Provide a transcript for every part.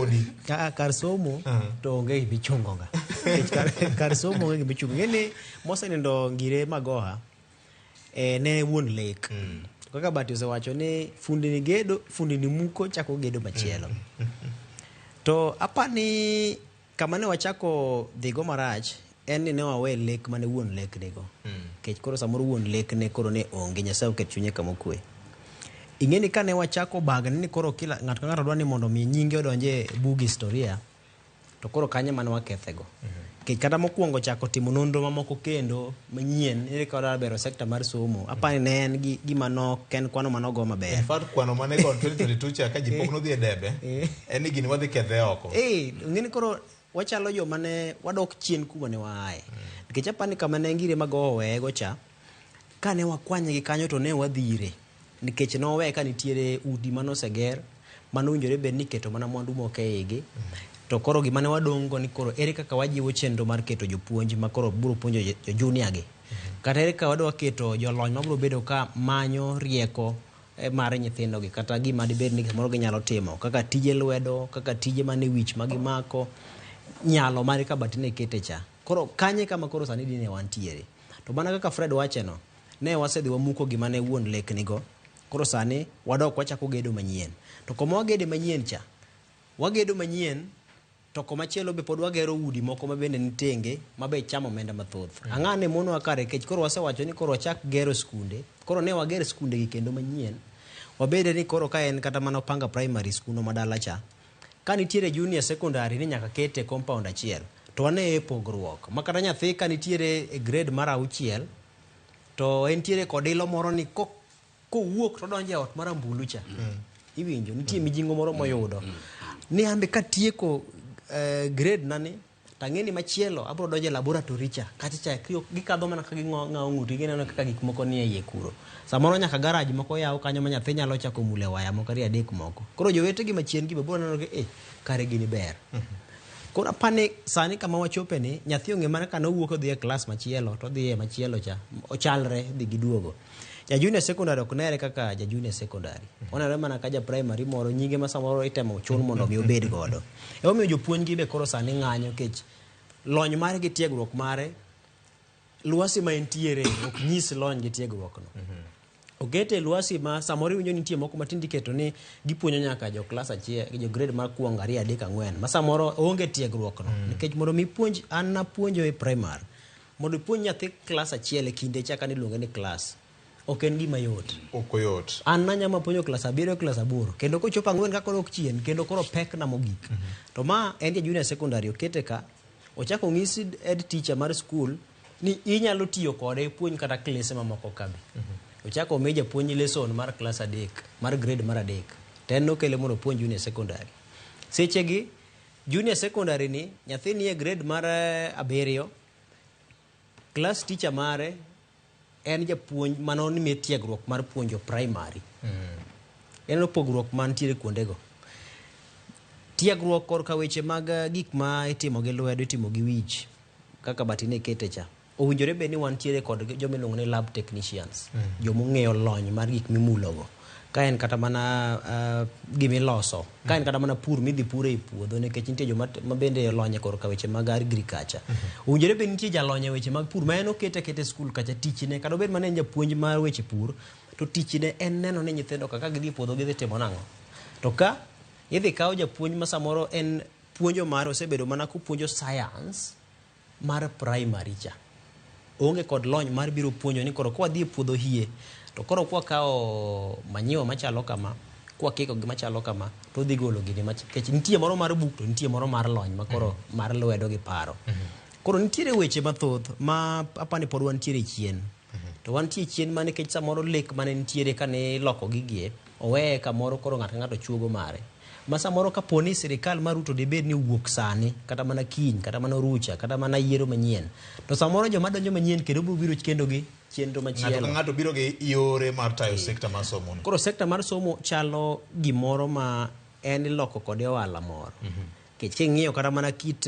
somoni kar somo to onge gibichungo ga. Kar somo onge gibichungo. Ng'eni mosenindo Ngire Magoha ne wuon lek. Kaka Bati osewacho ni fundi ni muko chako gedo machielo. To apani kama ne wachako dhigo marach en ni ne wawe lek mane wuon lek nigo. Kech koro samoro wuon lek ne koro ne onge Nyasaye oket chunye kama okwe. Ing'eni ka ne wachako bagni ni koro kila ng'ato ka ng'ato dwa ni mondo mi nyinge odonje bug historia to koro kanye mane wakethego. Kech kata mokwongo chako timo nonro mamoko kendo manyien ere ka bero sekta mar somo apani ne en gima nok en kwano manogo maber. In fact kwano mane go 2022 cha ka jipok no dhi e debe en ni gini wadhi kethe oko. Ng'eni koro wachalo jo mane wadok chien kuma ne waaye. Nikech apani kama ne Ngire Magoha wego cha ka ne wakwanye gi kanyo to ne wadhire. Nikech nowe ka nitiere udi manoseger manowinjore bed ni keto mana mwandu moko e igi. To koro gima ne wadongo ni koro ere kaka wajiwo chenro mar keto jopuonj ma koro biro puonjo jo junior gi. Kata ere kaka wadwa keto jolony ma biro bedo ka manyo rieko mar nyithindo gi kata gima dibed ni gimoro ginyalo timo kaka tije lwedo kaka tije mane wich ma gimako nyalo mare ka Bati ne kete cha. Koro kanye kama koro sani dine wantiere. To mana kaka Fred wacheno ne wasedhi wamuko gima ne wuon lek nigo. Koro sani wadok wachako gedo manyien. To koma wagede manyien cha wagedo manyien to komachielo be pod wagero udi moko ma bende nitenge ma be chamo omenda mathoth. Ang'ane mono wakare kech koro wasewacho ni koro wachak gero skunde. Koro ne wager skunde gi kendo manyien. Wabede ni koro ka en kata mana Opanga primary school no madala cha. Ka nitiere junior secondary ni nyaka kete compound achiel. To wane e pogruok. Makata nyathi ka nitiere e grade mar 6 to entiere kod ilo moro ni kowuok to donje ot mar ambulu cha. Iwinjo nitie mijingo moro moyudo. Ni ambe katieko grade nani tang'eni machielo abro donje laboratory cha kata cha gikadho mana ka ng'awo ng'uti gineno kaka gik moko ni e iye kuro. Samoro nyaka garage moko yaw kanyo ma nyathi nyalo chako mule waya moko ari adek moko. Koro jowete gi machien gi be biro neno ke kare gini ber. Koro apani sani kama wachope ni nyathi onge mana ka nowuok odhi e klas machielo to dhi e machielo cha ochalre dhi giduogo. Ja junior secondary ok nere kaka ja junior secondary. Onere mana ka ja primary moro nyinge ma samoro itemo chun mondo mi obed godo. E omiyo jopuonj gi be koro sani ng'anyo kech lony mare gi tiegruok mare luasi ma entiere ok nyis lony gi tiegruok no. Ogete luasi ma samoro winjo nitie moko matindi keto ni gipuonjo nyaka jo class achiel jo grade mar kuongo 2 3 4 ma samoro onge tiegruok no. Nikech mondo mi puonj an na puonjo e primary mondo puonj nyathi class achiel e kinde chaka ni luonge ni class ok en gima yot. Ok oyot. An nanyama puonjo class 7 class 8 kendo kochopo 4 kaka ok chien kendo koro pek na mogik. To ma en junior secondary okete ka ochako ng'isi ed teacher mar school ni inyalo tiyo kode puonj kata klase mamoko kabi. Ochako omi japuonj lesson mar class 3 mar grade mar 3 to en nokele mondo puonj junior secondary. Sechegi junior secondary ni nyathi ni e grade mar 7 class teacher mare en japuonj manon mi tiegruok mar puonjo primary. En opogruok mantiere kuondego. Tiegruok korka weche mag gik ma itimo gi lwedo itimo gi wich kaka Bati ne kete cha. Owinjore be ni wantiere kod jomiluongo ni lab technicians. Jomong'eyo lony mar gik mimulogo. Ka en kata mana gimiloso. Ka en kata mana pur midhi pure e puodho nikech nitie joma bende lonye korka weche mag agriculture. Owinjore be nitie jalonye weche mag pur ma en okete skul kacha tichne kata obed mana en japuonj mar weche pur to tichne en neno ni nyithindo kaka gidhi puodho gidhi timo nang'o. To ka idhi kawo japuonj ma samoro en puonjo mar osebedo mana kupuonjo science mar primary cha. Onge kod lony mar biro puonjo ni koro kwa dhi e puodho hie to koro kwa kao manyiwa machalo kama kwa kiko gima chalo kama to dhi golo gini kech nitie moro mar buk to nitie moro mar lony ma koro mar lwedo gi paro. Koro nitiere weche mathoth ma apani pod wantiere chien. To wantie chien mane kech samoro lek mane nitiere kane loko gigie owe kamoro koro ng'ato chuogo mare. Ma samoro ka poni sirikal maruto debed ni wuok sani kata mana kiny kata mana rucha kata mana yiero manyien to samoro joma donjo manyien kendo biro kendo gi chenro machielo. Ng'ato biro gi yore mar tayo sekta mar somo. Koro sekta mar somo chalo gimoro ma en loko kode ohala moro. Kech ing'iyo kata mana kit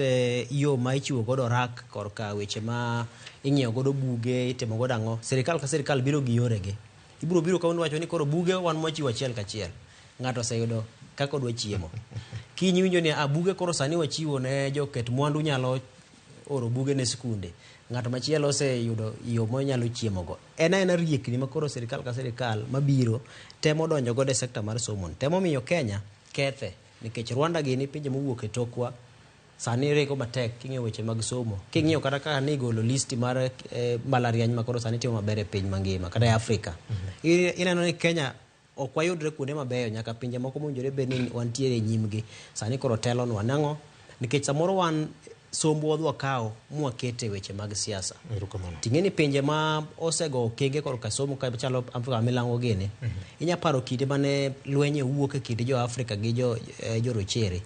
yo ma ichiwo godo rak korka weche ma ing'iyo godo buge itimo godo ang'o. Sirikal ka sirikal biro gi yorege. Ibiro ka wacho ni koro buge wan mochiwo achiel kachiel. Ng'ato oseyudo kako dwa chiemo. kinyinjo ni buge koro sani wachiwo ne joket mwandu nyalo oro buge ne skunde, ng'at machielo oseyudo yo monyalo chiemogo. En riekni ma koro sirikal ka sirikal mabiro temo donjo godo e sekta mar somo, temo miyo Kenya kethe, nikech Rwanda gini pinje mowuok e tokwa sani rego matek king'eyo weche mag somo. King'iyo kata ka nigolo listi mar mbalariany ma koro sani timo maber e piny mangima kata e Afrika. Ineno ni Kenya ok wayudre kuonde mabeyo, nyaka pinje moko mowinjore bed ni wantiere e nyimgi sani koro telonwa. Nang'o? Nikech samoro wan sombwa wadwa kawo mwakete weche mag siasa. Ting'eni pinje ma osego okenge koro ka somo ka chalo Afrika milango gini, inya paro kinde mane lwenye wuok e kinde jo Afrika gi jo rochere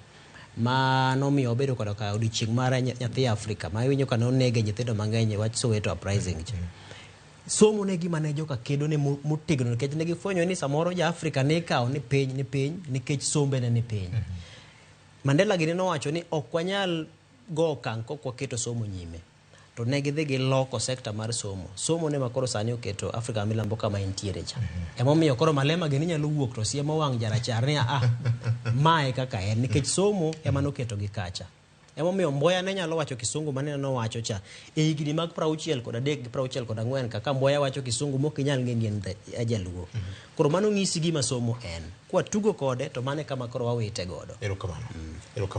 ma nomiyo obedo kod ka odiochieng' mar nyathi Afrika ma iwinjo ka nonege nyithindo mang'eny wach Soweto uprising. Somo ne gima ne joka kedo ne motegno, nikech ne gifwenyo ni samoro ja Afrika ne ikawo ni piny nikech sombe ne ni piny. Mandela gini nowacho ni ok wanyal go okang' kok waketo somo nyime, to ne gidhi giloko sekta mar somo. Somo ne makoro sani oketo Afrika milambo kama entiere cha. Emomiyo koro Malema gini nyalo wuok to siemo wang' jarachar ni mae kaka en, nikech somo ema noketo gi kacha. Emomiyo Mboya ne nyalo wacho kisungu mane nowacho cha e higni mag 63 gi 64 kaka Mboya wacho kisungu mok inyal ng'e ni en jaluo. Koro mano ng'isi gima somo en. Kwa tugo kode to mane kama koro wawite godo. Erokamano.